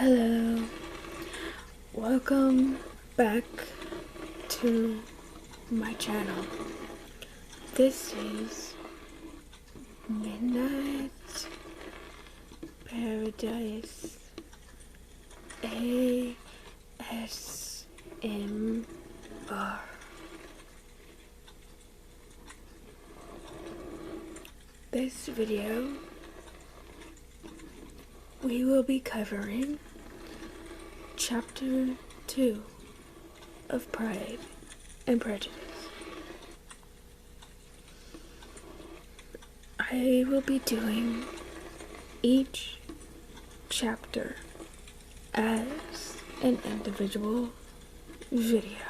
Hello, welcome back to my channel. This is Midnight Paradise ASMR. This video we will be covering Chapter 2 of Pride and Prejudice. I will be doing each chapter as an individual video,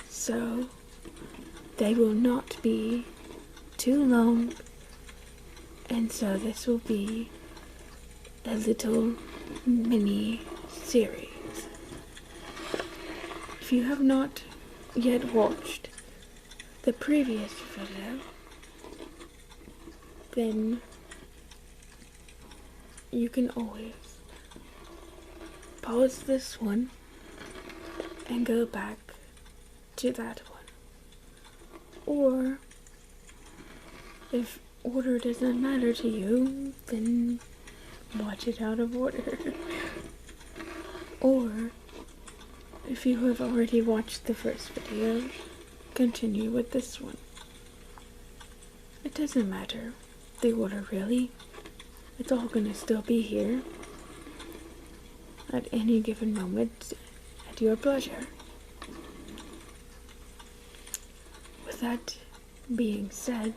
so they will not be too long, and so this will be a little mini series. If you have not yet watched the previous video, then you can always pause this one and go back to that one. Or if order doesn't matter to you, then watch it out of order. Or if you have already watched the first video, continue with this one. It doesn't matter the order, really. It's all gonna still be here at any given moment at your pleasure. With that being said,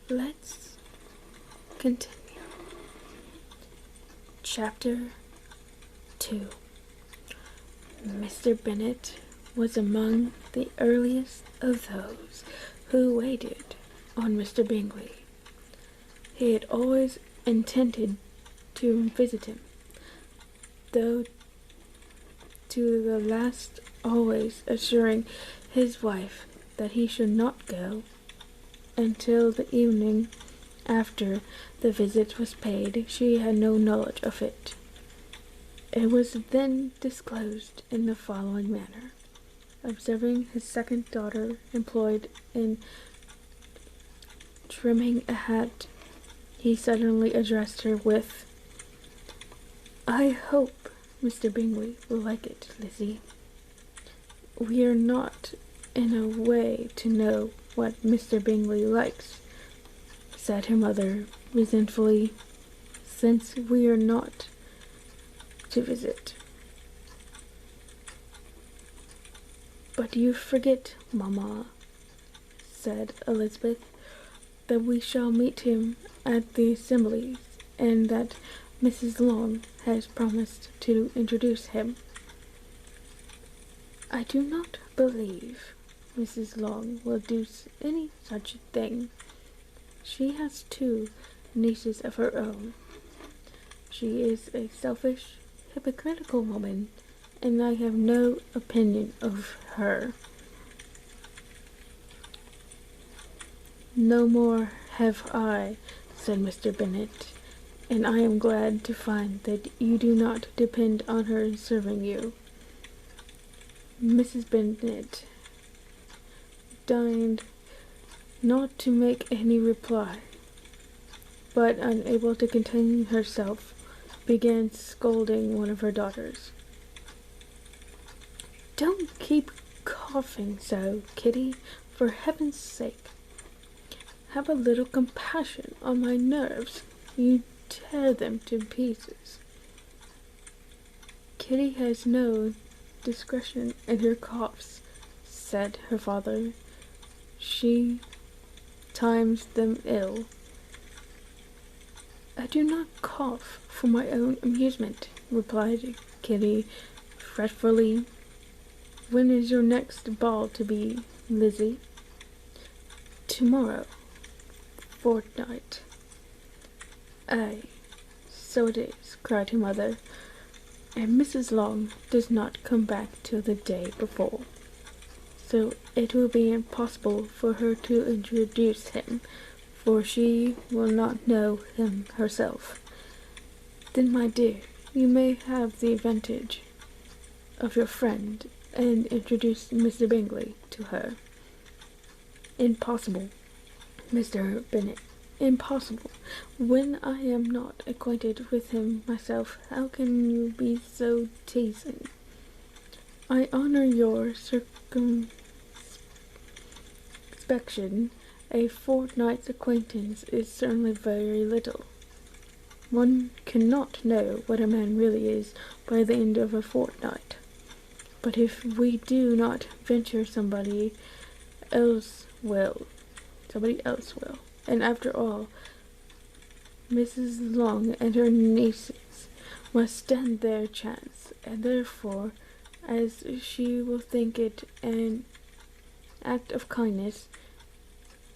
let's continue. Chapter 2. Mr. Bennet was among the earliest of those who waited on Mr. Bingley. He had always intended to visit him, though to the last always assuring his wife that he should not go until the evening after the visit was paid. She had no knowledge of it. It was then disclosed in the following manner. Observing his second daughter employed in trimming a hat, he suddenly addressed her with, "I hope Mr. Bingley will like it, Lizzie. We are not in a way to know what Mr. Bingley likes," said her mother resentfully, "since we are not to visit." "But you forget, Mamma," said Elizabeth, "that we shall meet him at the assemblies, and that Mrs. Long has promised to introduce him." "I do not believe Mrs. Long will do any such thing. She has 2 nieces of her own. She is a selfish, hypocritical woman, and I have no opinion of her." "No more have I," said Mr. Bennet, "and I am glad to find that you do not depend on her serving you." Mrs. Bennet deigned not to make any reply, but, unable to contain herself, began scolding one of her daughters. "Don't keep coughing so, Kitty, for heaven's sake. Have a little compassion on my nerves. You tear them to pieces." "Kitty has no discretion in her coughs," said her father. "She times them ill." "I do not cough for my own amusement," replied Kitty fretfully. "When is your next ball to be, Lizzie?" "Tomorrow fortnight." "Aye, so it is," cried her mother, "and Mrs. Long does not come back till the day before, so it will be impossible for her to introduce him, for she will not know him herself. Then, my dear, you may have the advantage of your friend and introduce Mr. Bingley to her. Impossible, Mr. Bennet. Impossible. When I am not acquainted with him myself, how can you be so teasing? I honour your circumspection. A fortnight's acquaintance is certainly very little. One cannot know what a man really is by the end of a fortnight. But if we do not venture, somebody else will. And after all, Mrs. Long and her nieces must stand their chance, and therefore, as she will think it an act of kindness,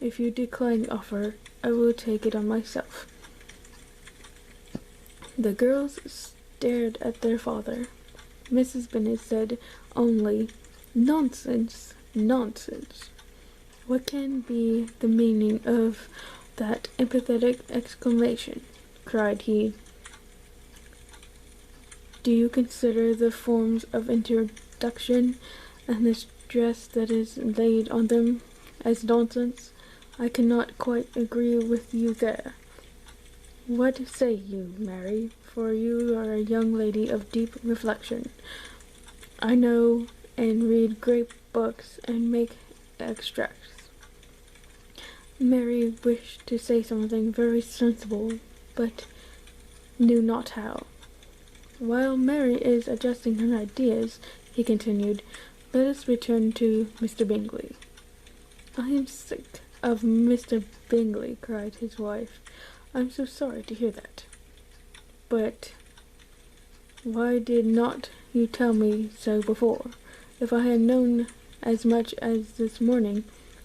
if you decline the offer, I will take it on myself. The girls stared at their father. Mrs. Bennet said only, "Nonsense, nonsense." What can be the meaning of that emphatic exclamation? Cried he. Do you consider the forms of introduction and the stress that is laid on them as nonsense? I cannot quite agree with you there. What say you, Mary? For you are a young lady of deep reflection. I know and read great books and make extracts. Mary wished to say something very sensible, but knew not how. While Mary is adjusting her ideas, he continued, let us return to Mr. Bingley. I am sick of Mr. Bingley, cried his wife. I'm so sorry to hear that. But why did not you tell me so before? If I had known as much as this morning,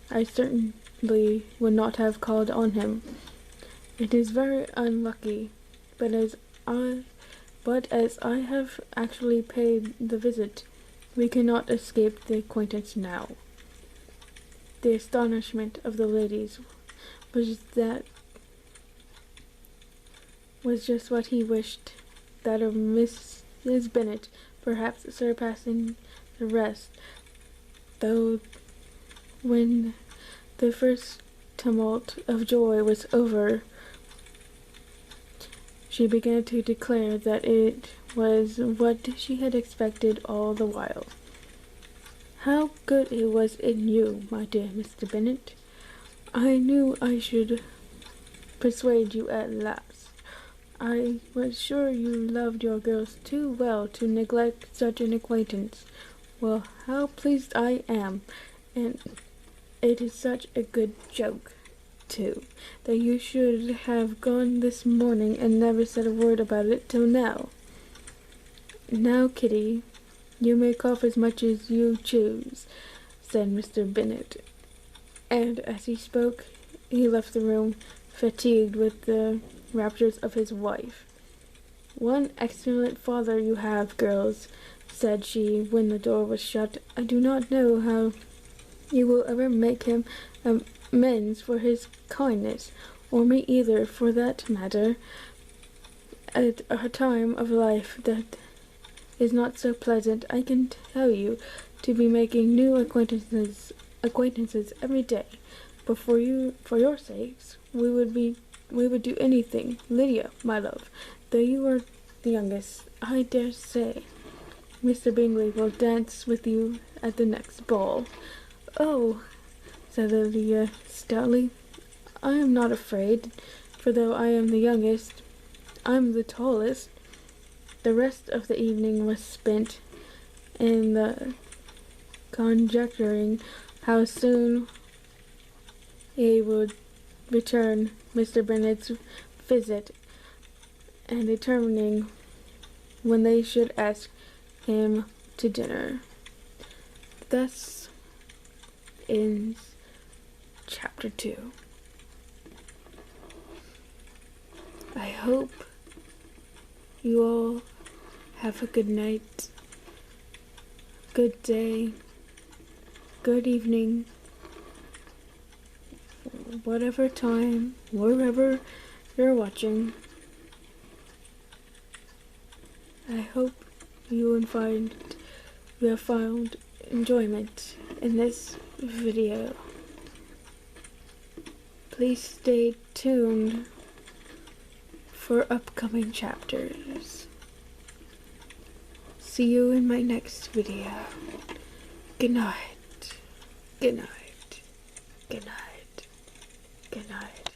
I certainly would not have called on him. It is very unlucky, but as I have actually paid the visit, we cannot escape the acquaintance now. The astonishment of the ladies was just what he wished, that of Mrs. Bennet perhaps surpassing the rest, though when the first tumult of joy was over, she began to declare that it was what she had expected all the while. How good it was in you, my dear Mr. Bennet. I knew I should persuade you at last. I was sure you loved your girls too well to neglect such an acquaintance. Well, how pleased I am, and it is such a good joke, too, that you should have gone this morning and never said a word about it till now. Now, Kitty, you may cough as much as you choose, said Mr. Bennet, and as he spoke, he left the room, fatigued with the raptures of his wife. One excellent father you have, girls, said she, when the door was shut. I do not know how you will ever make him amends for his kindness, or me either, for that matter, at a time of life that is not so pleasant. I can tell you to be making new acquaintances every day. But for your sakes, we would do anything. Lydia, my love, though you are the youngest, I dare say Mr. Bingley will dance with you at the next ball. Oh, said Lydia stoutly, I am not afraid, for though I am the youngest, I am the tallest. The rest of the evening was spent in the conjecturing how soon he would return Mr. Bennet's visit, and determining when they should ask him to dinner. Thus ends chapter 2. I hope you all have a good night, good day, good evening, whatever time, wherever you're watching. I hope you have found enjoyment in this video. Please stay tuned for upcoming chapters. See you in my next video. Good night. Good night. Good night. Good night.